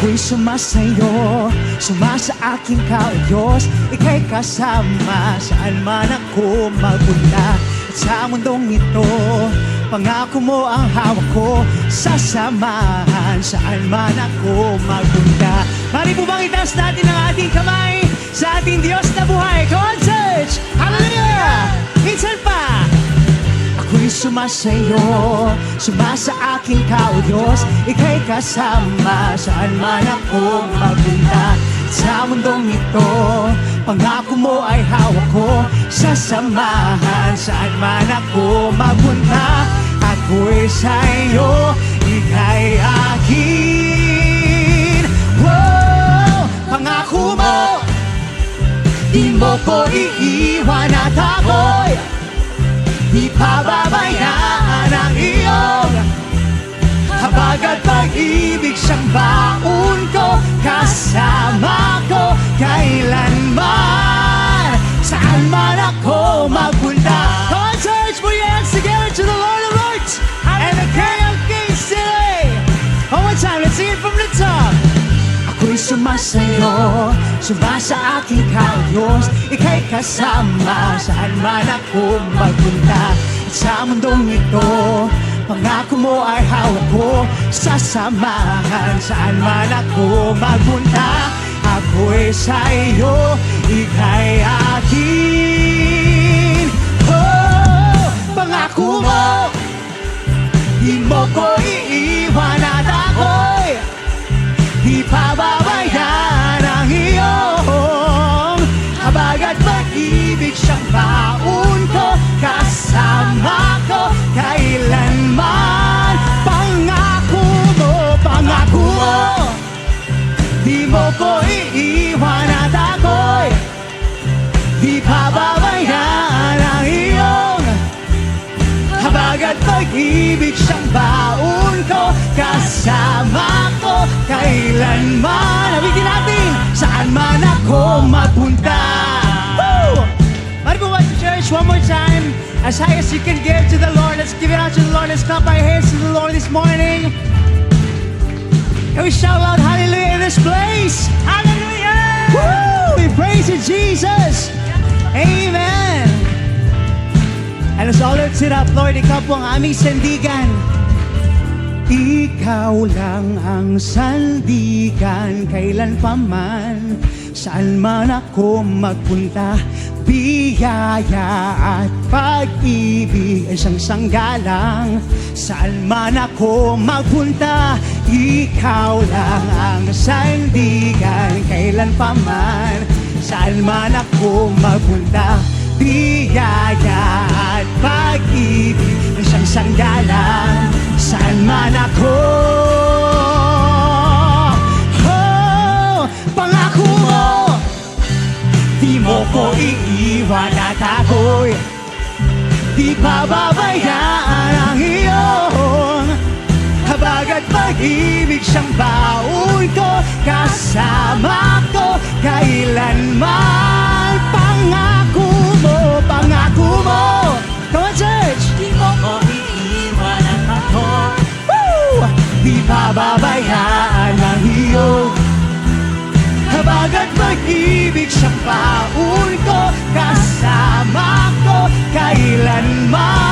Ako'y sumasayo, sumasa aking kao, Diyos. Ika'y kasama, saan man ako magpunta. At sa mundong ito, pangako mo ang hawak ko. Sasamahan, saan man ako magpunta. Mari po bang itaas natin ang ating kamay sa ating Diyos na buhay? Come on, church! Hallelujah! Minsan pa! Ako'y sumasayo, sumasa aking kao, Diyos. Ika'y kasama, saan man ako magpunta. Sa mundong ito, pangako mo ay hawak ko. Sasamahan, saan man ako magpunta. Ako'y sa'yo, ika'y akin. Wow! Pangako mo, di mo ko iiwan at ako'y di pababayaan ang iyong habag at pag-ibig, siyang baon ko. Kasama ko kailanman, saan man ako magpunta. Come on, church, put your hands together to the Lord of Lords and the King of Kings today. One more time, let's sing it from the top. Ako'y sumasayo, sumasa aking kao, Diyos. Ika'y kasama, saan man ako magpunta. At sa mundong ito, pangako mo ay hawak ko. Sasamahan, saan man ako magpunta. Ako'y sa'yo, ika'y akin. Oh, pangako mo, di mo ko iiwan at ako'y di pababayaan ang iyong habag at pag-ibig, siyang baon ko. Kasama ko kailanman. Pangako mo, di mo ko iiwan at ako'y di pababayaan ang iyong habag at pag-ibig, siyang baon ko. Kasama ko kailanman. Habitin natin, saan man ako magpunta. Woo! Mari po ba, church, one more time, as high as you can give to the Lord. Let's give it out to the Lord. Let's clap our hands to the Lord this morning. Can we shout out hallelujah in this place? Hallelujah! Woo! We praise you, Jesus. Amen. And let's all lift it up, Lord. Ikaw po ang aming sandigan. Ikaw lang ang sandigan, kailan pa man, saan man ako magpunta. Biyaya at pag-ibig ay siyang sanggalang, saan man ako magpunta. Ikaw lang ang sandigan, kailan pa man, saan man ako magpunta. Biyaya at pag-ibig ay siyang sanggalang, saan man ako. Oh, pangako mo, di mo ko iiwan at ako'y di pababayaan ang iyong habag at pag-ibig, siyang baon ko. Kasama ko kailanman. Pangako mo. Come on, church. Di mo ko iiwan at ako'y Woo! Di pababayaan ang iyong habag at pag-ibig, siyang baon ko. Kasama ko kailanman.